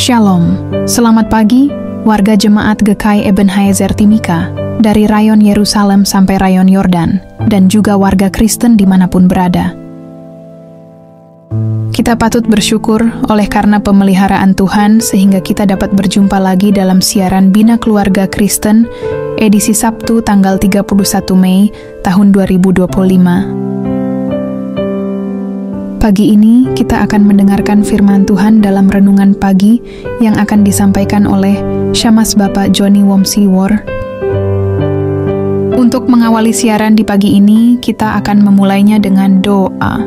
Shalom, selamat pagi warga jemaat GKI Ebenezer Timika dari rayon Yerusalem sampai rayon Yordan dan juga warga Kristen dimanapun berada. Kita patut bersyukur oleh karena pemeliharaan Tuhan sehingga kita dapat berjumpa lagi dalam siaran Bina Keluarga Kristen edisi Sabtu tanggal 31 Mei tahun 2025. Pagi ini kita akan mendengarkan firman Tuhan dalam renungan pagi yang akan disampaikan oleh Syamas Bapak Joni Womsiwor. Untuk mengawali siaran di pagi ini, kita akan memulainya dengan doa.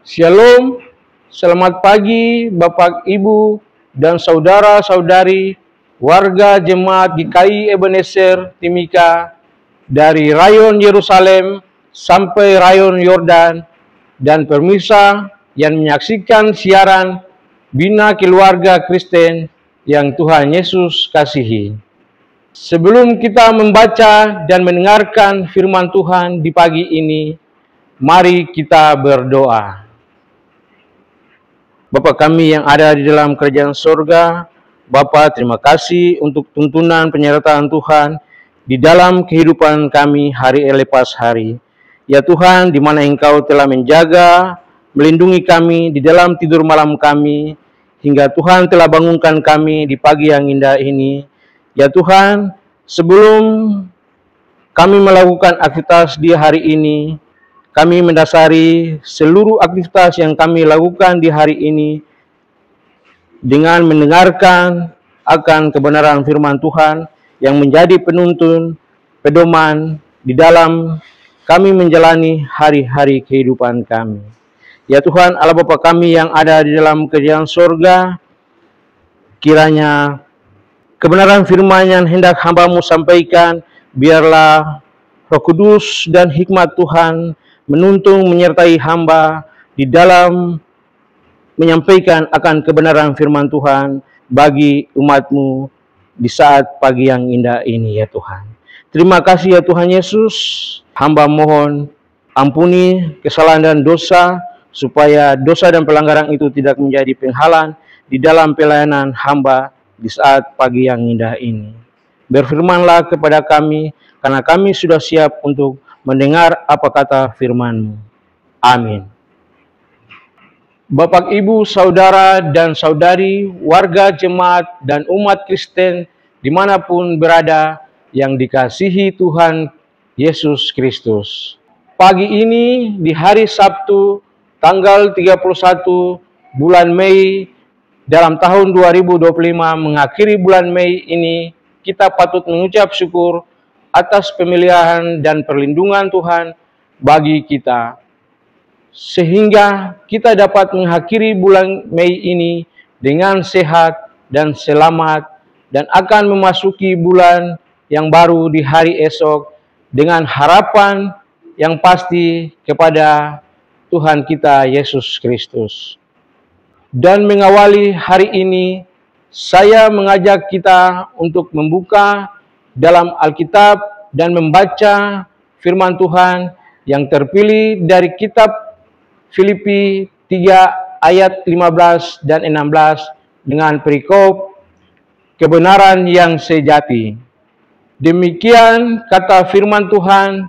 Shalom, selamat pagi Bapak, Ibu, dan saudara-saudari warga jemaat GKI Ebenezer Timika dari rayon Yerusalem sampai rayon Yordan dan pemirsa yang menyaksikan siaran Bina Keluarga Kristen yang Tuhan Yesus kasihi. Sebelum kita membaca dan mendengarkan firman Tuhan di pagi ini, mari kita berdoa. Bapa kami yang ada di dalam kerajaan surga, Bapa, terima kasih untuk tuntunan penyertaan Tuhan di dalam kehidupan kami hari lepas hari. Ya Tuhan, di mana Engkau telah menjaga, melindungi kami di dalam tidur malam kami, hingga Tuhan telah bangunkan kami di pagi yang indah ini. Ya Tuhan, sebelum kami melakukan aktivitas di hari ini, kami mendasari seluruh aktivitas yang kami lakukan di hari ini dengan mendengarkan akan kebenaran firman Tuhan yang menjadi penuntun, pedoman di dalam kami menjalani hari-hari kehidupan kami. Ya Tuhan, Allah Bapa kami yang ada di dalam kerajaan surga, kiranya kebenaran firman yang hendak hamba-Mu sampaikan, biarlah Roh Kudus dan hikmat Tuhan menuntun menyertai hamba di dalam menyampaikan akan kebenaran firman Tuhan bagi umat-Mu di saat pagi yang indah ini, ya Tuhan. Terima kasih ya Tuhan Yesus. Hamba mohon ampuni kesalahan dan dosa, supaya dosa dan pelanggaran itu tidak menjadi penghalang di dalam pelayanan hamba di saat pagi yang indah ini. Berfirmanlah kepada kami, karena kami sudah siap untuk mendengar apa kata firman-Mu. Amin. Bapak, Ibu, saudara dan saudari, warga jemaat dan umat Kristen dimanapun berada yang dikasihi Tuhan Yesus Kristus. Pagi ini di hari Sabtu tanggal 31 bulan Mei dalam tahun 2025 mengakhiri bulan Mei ini, kita patut mengucap syukur atas pemeliharaan dan perlindungan Tuhan bagi kita, sehingga kita dapat mengakhiri bulan Mei ini dengan sehat dan selamat dan akan memasuki bulan yang baru di hari esok dengan harapan yang pasti kepada Tuhan kita Yesus Kristus. Dan mengawali hari ini, saya mengajak kita untuk membuka dalam Alkitab dan membaca firman Tuhan yang terpilih dari kitab Filipi 3 ayat 15 dan 16 dengan perikop kebenaran yang sejati. Demikian kata firman Tuhan,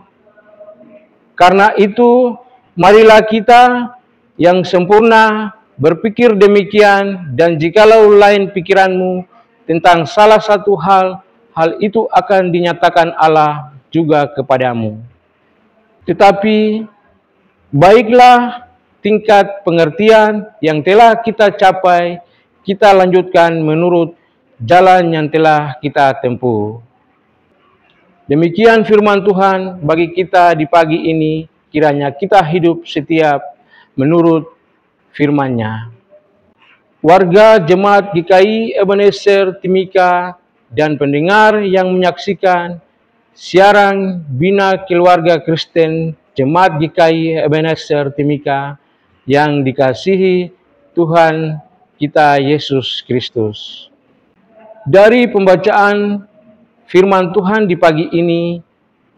karena itu marilah kita yang sempurna berpikir demikian, dan jikalau lain pikiranmu tentang salah satu hal itu akan dinyatakan Allah juga kepadamu. Tetapi baiklah tingkat pengertian yang telah kita capai, kita lanjutkan menurut jalan yang telah kita tempuh. Demikian firman Tuhan bagi kita di pagi ini, kiranya kita hidup setiap menurut firman-Nya. Warga jemaat GKI Ebenezer Timika dan pendengar yang menyaksikan siaran Bina Keluarga Kristen Jemaat GKI Ebenezer Timika yang dikasihi Tuhan kita Yesus Kristus. Dari pembacaan firman Tuhan di pagi ini,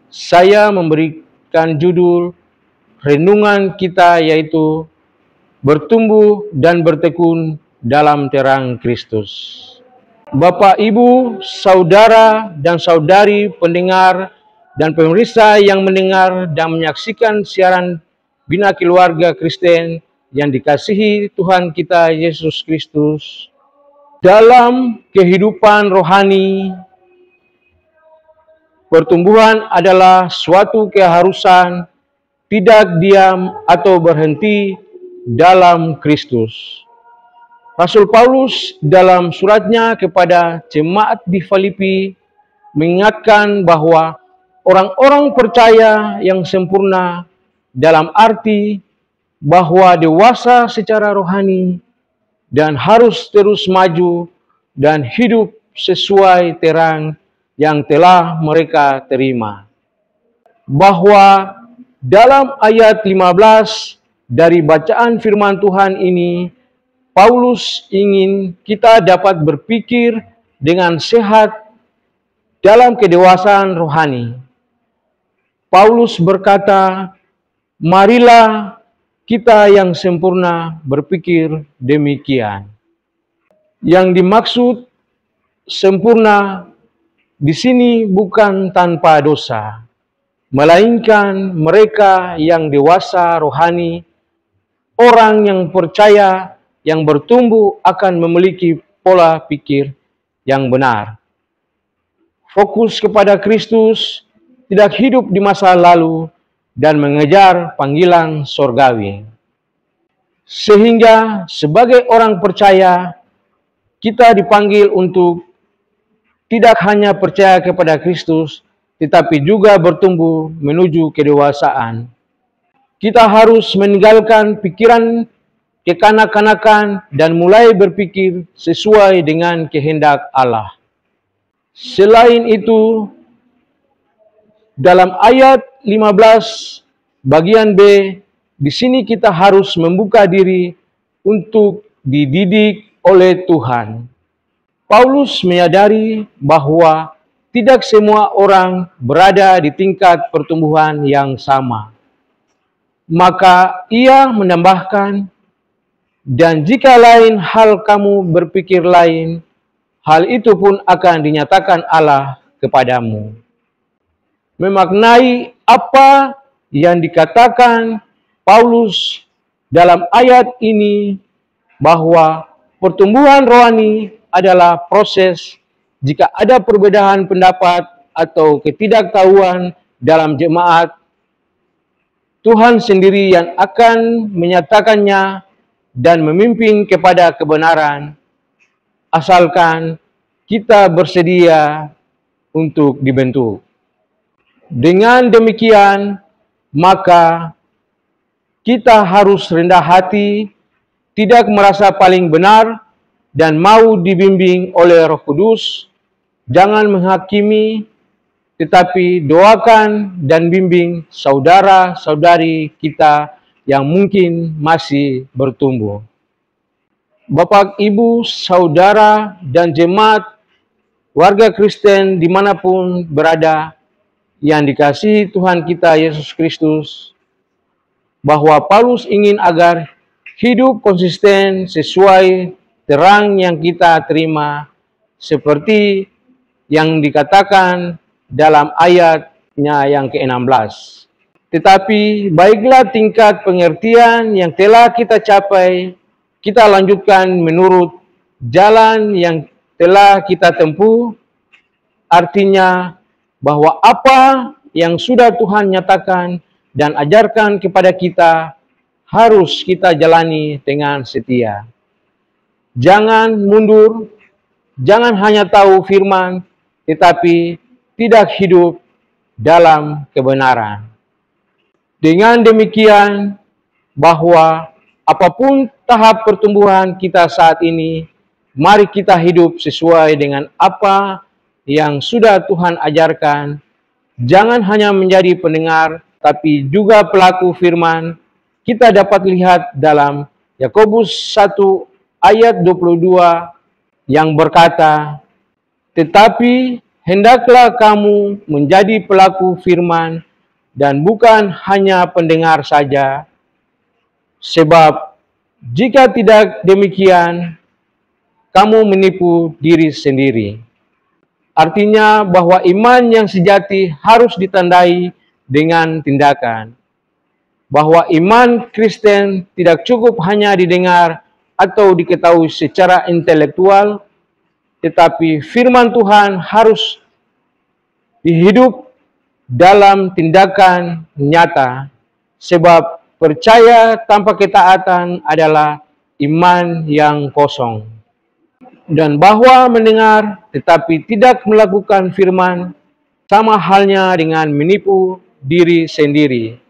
saya memberikan judul renungan kita, yaitu bertumbuh dan bertekun dalam terang Kristus. Bapak, Ibu, saudara dan saudari pendengar dan pemirsa yang mendengar dan menyaksikan siaran Bina Keluarga Kristen yang dikasihi Tuhan kita Yesus Kristus, dalam kehidupan rohani, pertumbuhan adalah suatu keharusan, tidak diam atau berhenti dalam Kristus. Rasul Paulus dalam suratnya kepada jemaat di Filipi mengingatkan bahwa orang-orang percaya yang sempurna dalam arti bahwa dewasa secara rohani dan harus terus maju dan hidup sesuai terang yang telah mereka terima. Bahwa dalam ayat 15 dari bacaan firman Tuhan ini, Paulus ingin kita dapat berpikir dengan sehat dalam kedewasaan rohani. Paulus berkata, marilah kita yang sempurna berpikir demikian. Yang dimaksud sempurna di sini bukan tanpa dosa, melainkan mereka yang dewasa rohani, orang yang percaya, yang bertumbuh akan memiliki pola pikir yang benar. Fokus kepada Kristus, tidak hidup di masa lalu, dan mengejar panggilan sorgawi. Sehingga sebagai orang percaya, kita dipanggil untuk tidak hanya percaya kepada Kristus, tetapi juga bertumbuh menuju kedewasaan. Kita harus meninggalkan pikiran kekanak-kanakan dan mulai berpikir sesuai dengan kehendak Allah. Selain itu, dalam ayat 15 bagian B, di sini kita harus membuka diri untuk dididik oleh Tuhan. Paulus menyadari bahwa tidak semua orang berada di tingkat pertumbuhan yang sama. Maka ia menambahkan, dan jika lain hal kamu berpikir lain, hal itu pun akan dinyatakan Allah kepadamu. Memaknai apa yang dikatakan Paulus dalam ayat ini, bahwa pertumbuhan rohani adalah proses jika ada perbedaan pendapat atau ketidaktahuan dalam jemaat, Tuhan sendiri yang akan menyatakannya dan memimpin kepada kebenaran, asalkan kita bersedia untuk dibentuk. Dengan demikian, maka kita harus rendah hati, tidak merasa paling benar, dan mau dibimbing oleh Roh Kudus. Jangan menghakimi, tetapi doakan dan bimbing saudara-saudari kita yang mungkin masih bertumbuh. Bapak, Ibu, saudara, dan jemaat warga Kristen dimanapun berada yang dikasihi Tuhan kita Yesus Kristus, bahwa Paulus ingin agar hidup konsisten sesuai terang yang kita terima, seperti yang dikatakan dalam ayatnya yang ke-16. Tetapi baiklah tingkat pengertian yang telah kita capai, kita lanjutkan menurut jalan yang telah kita tempuh. Artinya bahwa apa yang sudah Tuhan nyatakan dan ajarkan kepada kita harus kita jalani dengan setia. Jangan mundur, jangan hanya tahu firman, tetapi tidak hidup dalam kebenaran. Dengan demikian, bahwa apapun tahap pertumbuhan kita saat ini, mari kita hidup sesuai dengan apa yang sudah Tuhan ajarkan. Jangan hanya menjadi pendengar, tapi juga pelaku firman. Kita dapat lihat dalam Yakobus 1 ayat 22 yang berkata, tetapi hendaklah kamu menjadi pelaku firman dan bukan hanya pendengar saja. Sebab jika tidak demikian, kamu menipu diri sendiri. Artinya bahwa iman yang sejati harus ditandai dengan tindakan. Bahwa iman Kristen tidak cukup hanya didengar atau diketahui secara intelektual, tetapi firman Tuhan harus dihidup dalam tindakan nyata, sebab percaya tanpa ketaatan adalah iman yang kosong. Dan bahwa mendengar tetapi tidak melakukan firman sama halnya dengan menipu diri sendiri.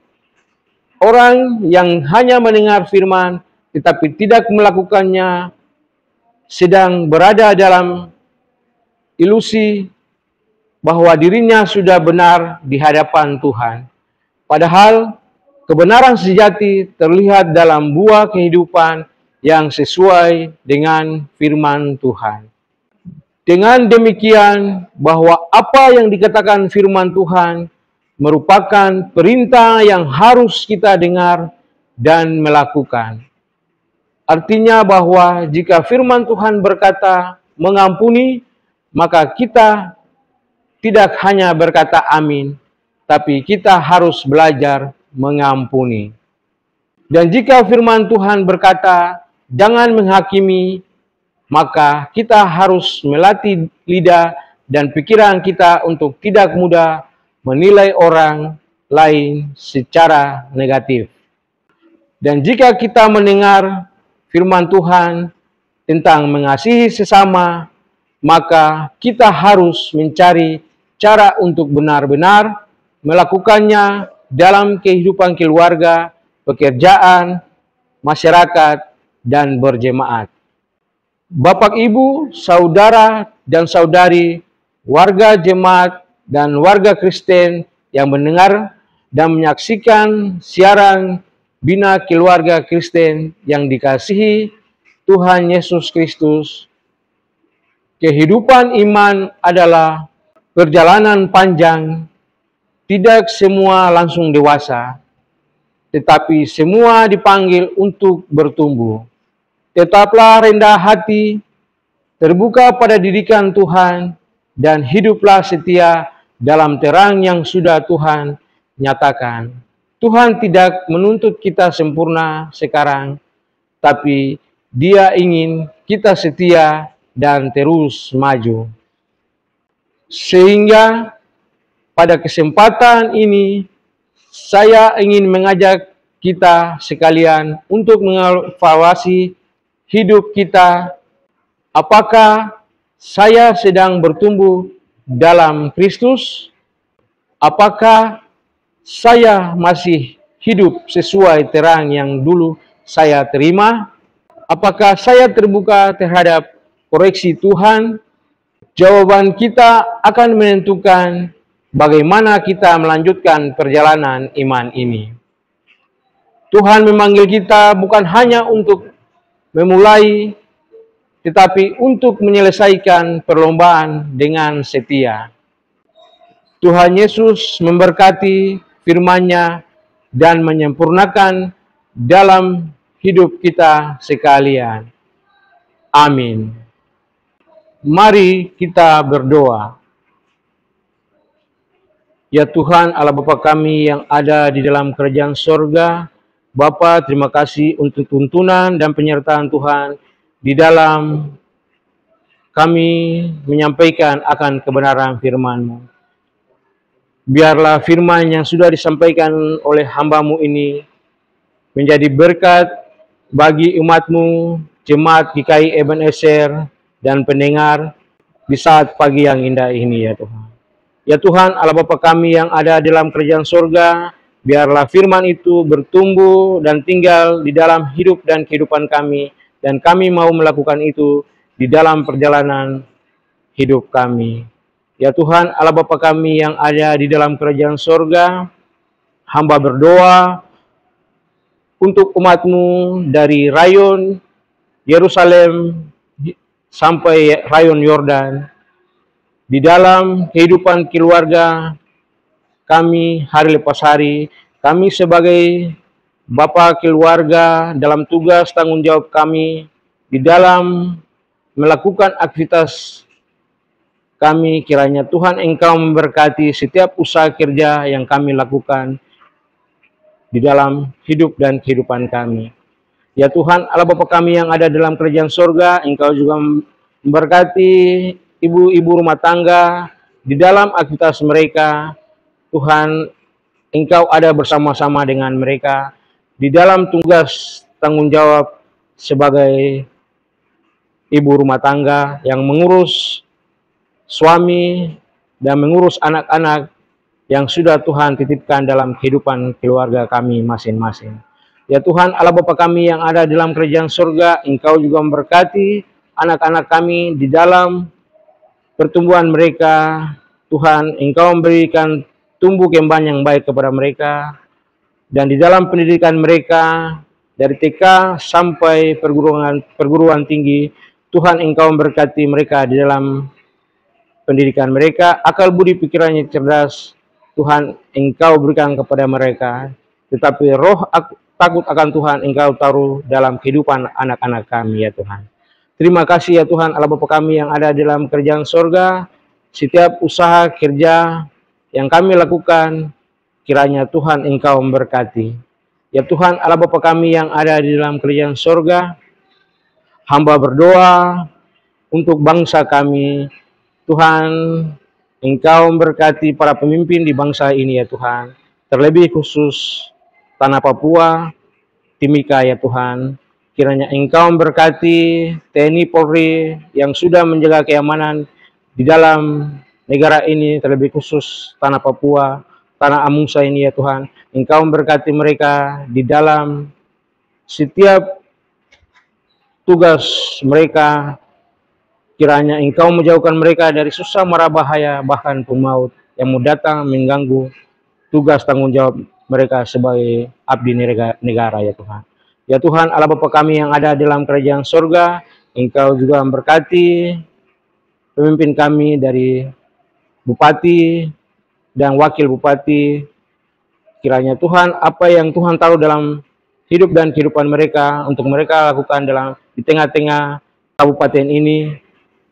Orang yang hanya mendengar firman tetapi tidak melakukannya sedang berada dalam ilusi bahwa dirinya sudah benar di hadapan Tuhan. Padahal kebenaran sejati terlihat dalam buah kehidupan yang sesuai dengan firman Tuhan. Dengan demikian, bahwa apa yang dikatakan firman Tuhan merupakan perintah yang harus kita dengar dan melakukan. Artinya bahwa jika firman Tuhan berkata mengampuni, maka kita tidak hanya berkata amin, tapi kita harus belajar mengampuni. Dan jika firman Tuhan berkata jangan menghakimi, maka kita harus melatih lidah dan pikiran kita untuk tidak mudah menilai orang lain secara negatif. Dan jika kita mendengar firman Tuhan tentang mengasihi sesama, maka kita harus mencari cara untuk benar-benar melakukannya dalam kehidupan keluarga, pekerjaan, masyarakat, dan berjemaat. Bapak, Ibu, saudara, dan saudari, warga jemaat, dan warga Kristen yang mendengar dan menyaksikan siaran Bina Keluarga Kristen yang dikasihi Tuhan Yesus Kristus, kehidupan iman adalah perjalanan panjang. Tidak semua langsung dewasa, tetapi semua dipanggil untuk bertumbuh. Tetaplah rendah hati, terbuka pada didikan Tuhan, dan hiduplah setia dalam terang yang sudah Tuhan nyatakan. Tuhan tidak menuntut kita sempurna sekarang, tapi Dia ingin kita setia dan terus maju. Sehingga pada kesempatan ini, saya ingin mengajak kita sekalian untuk mengevaluasi hidup kita. Apakah saya sedang bertumbuh dalam Kristus? Apakah saya masih hidup sesuai terang yang dulu saya terima? Apakah saya terbuka terhadap koreksi Tuhan? Jawaban kita akan menentukan bagaimana kita melanjutkan perjalanan iman ini. Tuhan memanggil kita bukan hanya untuk memulai, tetapi untuk menyelesaikan perlombaan dengan setia. Tuhan Yesus memberkati firman-Nya dan menyempurnakan dalam hidup kita sekalian. Amin. Mari kita berdoa. Ya Tuhan Allah Bapa kami yang ada di dalam kerajaan sorga, Bapa, terima kasih untuk tuntunan dan penyertaan Tuhan di dalam kami menyampaikan akan kebenaran firman-Mu. Biarlah firman yang sudah disampaikan oleh hamba-Mu ini menjadi berkat bagi umat-Mu, jemaat GKI Ebenezer, dan pendengar di saat pagi yang indah ini ya Tuhan. Ya Tuhan Allah Bapa kami yang ada dalam kerajaan sorga, biarlah firman itu bertumbuh dan tinggal di dalam hidup dan kehidupan kami, dan kami mau melakukan itu di dalam perjalanan hidup kami. Ya Tuhan Allah Bapa kami yang ada di dalam kerajaan sorga, hamba berdoa untuk umat-Mu dari rayon Yerusalem sampai rayon Yordan, di dalam kehidupan keluarga kami hari lepas hari, kami sebagai Bapa keluarga dalam tugas tanggung jawab kami di dalam melakukan aktivitas kami. Kiranya Tuhan Engkau memberkati setiap usaha kerja yang kami lakukan di dalam hidup dan kehidupan kami. Ya Tuhan, Allah Bapa kami yang ada dalam kerajaan surga, Engkau juga memberkati ibu-ibu rumah tangga di dalam aktivitas mereka. Tuhan, Engkau ada bersama-sama dengan mereka di dalam tugas tanggung jawab sebagai ibu rumah tangga yang mengurus suami dan mengurus anak-anak yang sudah Tuhan titipkan dalam kehidupan keluarga kami masing-masing. Ya Tuhan, Allah Bapa kami yang ada dalam kerajaan surga, Engkau juga memberkati anak-anak kami di dalam pertumbuhan mereka. Tuhan, Engkau memberikan tumbuh kembang yang baik kepada mereka, dan di dalam pendidikan mereka dari TK sampai perguruan tinggi, Tuhan Engkau memberkati mereka di dalam pendidikan mereka, akal budi pikirannya cerdas, Tuhan Engkau berikan kepada mereka, tetapi roh takut akan Tuhan Engkau taruh dalam kehidupan anak-anak kami, ya Tuhan. Terima kasih ya Tuhan, Allah Bapa kami yang ada dalam kerajaan sorga. Setiap usaha kerja yang kami lakukan, kiranya Tuhan Engkau memberkati. Ya Tuhan, Allah Bapa kami yang ada di dalam kerajaan sorga, hamba berdoa untuk bangsa kami. Tuhan, Engkau memberkati para pemimpin di bangsa ini ya Tuhan. Terlebih khusus tanah Papua, Timika ya Tuhan. Kiranya Engkau memberkati TNI Polri yang sudah menjaga keamanan di dalam negara ini, terlebih khusus tanah Papua, tanah Amungsa ini ya Tuhan. Engkau memberkati mereka di dalam setiap tugas mereka. Kiranya Engkau menjauhkan mereka dari susah mara bahaya, bahkan pemaut yang mau datang mengganggu tugas tanggung jawab mereka sebagai abdi negara ya Tuhan. Ya Tuhan, Allah Bapa kami yang ada dalam kerajaan surga, Engkau juga memberkati pemimpin kami dari Bupati dan Wakil Bupati. Kiranya Tuhan, apa yang Tuhan tahu dalam hidup dan kehidupan mereka, untuk mereka lakukan di tengah-tengah kabupaten ini,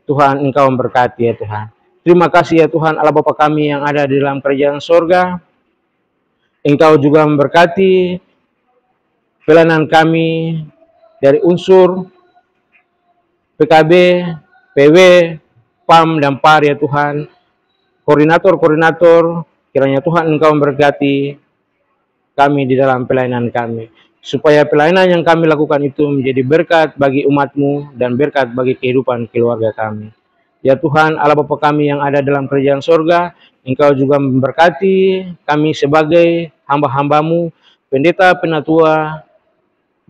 Tuhan Engkau memberkati ya Tuhan. Terima kasih ya Tuhan, Allah Bapa kami yang ada di dalam kerajaan surga. Engkau juga memberkati pelayanan kami dari unsur PKB, PW, PAM, dan PAR ya Tuhan. Koordinator-koordinator, kiranya Tuhan Engkau memberkati kami di dalam pelayanan kami, supaya pelayanan yang kami lakukan itu menjadi berkat bagi umat-Mu dan berkat bagi kehidupan keluarga kami. Ya Tuhan, Allah Bapa kami yang ada dalam kerajaan surga, Engkau juga memberkati kami sebagai hamba-hamba-Mu, pendeta, penatua,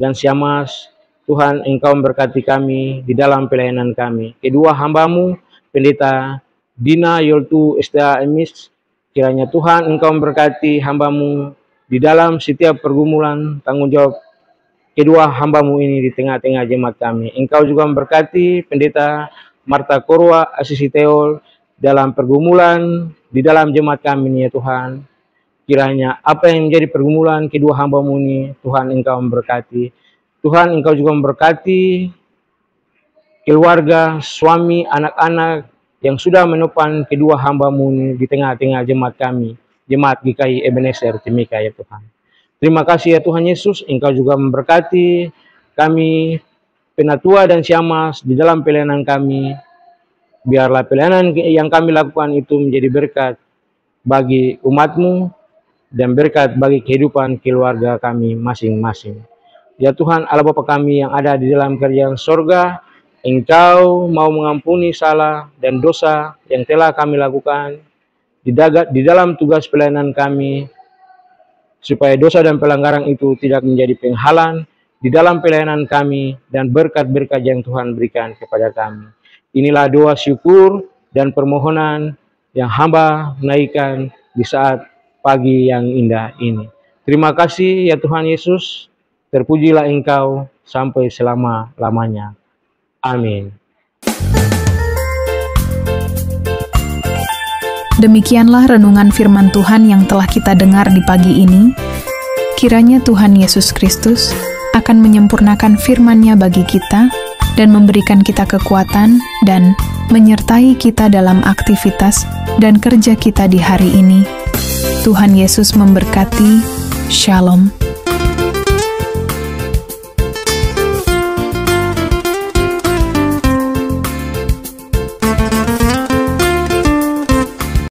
dan siamas. Tuhan, Engkau memberkati kami di dalam pelayanan kami. Kedua hamba-Mu, pendeta Dina Yoltu STA Emis, kiranya Tuhan Engkau memberkati hamba-Mu di dalam setiap pergumulan tanggung jawab kedua hamba-Mu ini di tengah-tengah jemaat kami. Engkau juga memberkati pendeta Marta Korwa Asisi Teol dalam pergumulan di dalam jemaat kami ini ya Tuhan. Kiranya apa yang menjadi pergumulan kedua hamba-Mu ini, Tuhan Engkau memberkati. Tuhan Engkau juga memberkati keluarga, suami, anak-anak yang sudah menopang kedua hamba-Mu ini di tengah-tengah jemaat kami, jemaat GKI Ebenezer Timika ya Tuhan. Terima kasih ya Tuhan Yesus, Engkau juga memberkati kami, penatua dan siamas di dalam pelayanan kami. Biarlah pelayanan yang kami lakukan itu menjadi berkat bagi umat-Mu dan berkat bagi kehidupan keluarga kami masing-masing. Ya Tuhan, Allah Bapa kami yang ada di dalam kerajaan sorga, Engkau mau mengampuni salah dan dosa yang telah kami lakukan di dalam tugas pelayanan kami, supaya dosa dan pelanggaran itu tidak menjadi penghalang di dalam pelayanan kami dan berkat-berkat yang Tuhan berikan kepada kami. Inilah doa syukur dan permohonan yang hamba naikkan di saat pagi yang indah ini. Terima kasih ya Tuhan Yesus, terpujilah Engkau sampai selama-lamanya. Amin. Demikianlah renungan firman Tuhan yang telah kita dengar di pagi ini. Kiranya Tuhan Yesus Kristus akan menyempurnakan firman-Nya bagi kita, dan memberikan kita kekuatan dan menyertai kita dalam aktivitas dan kerja kita di hari ini. Tuhan Yesus memberkati. Shalom.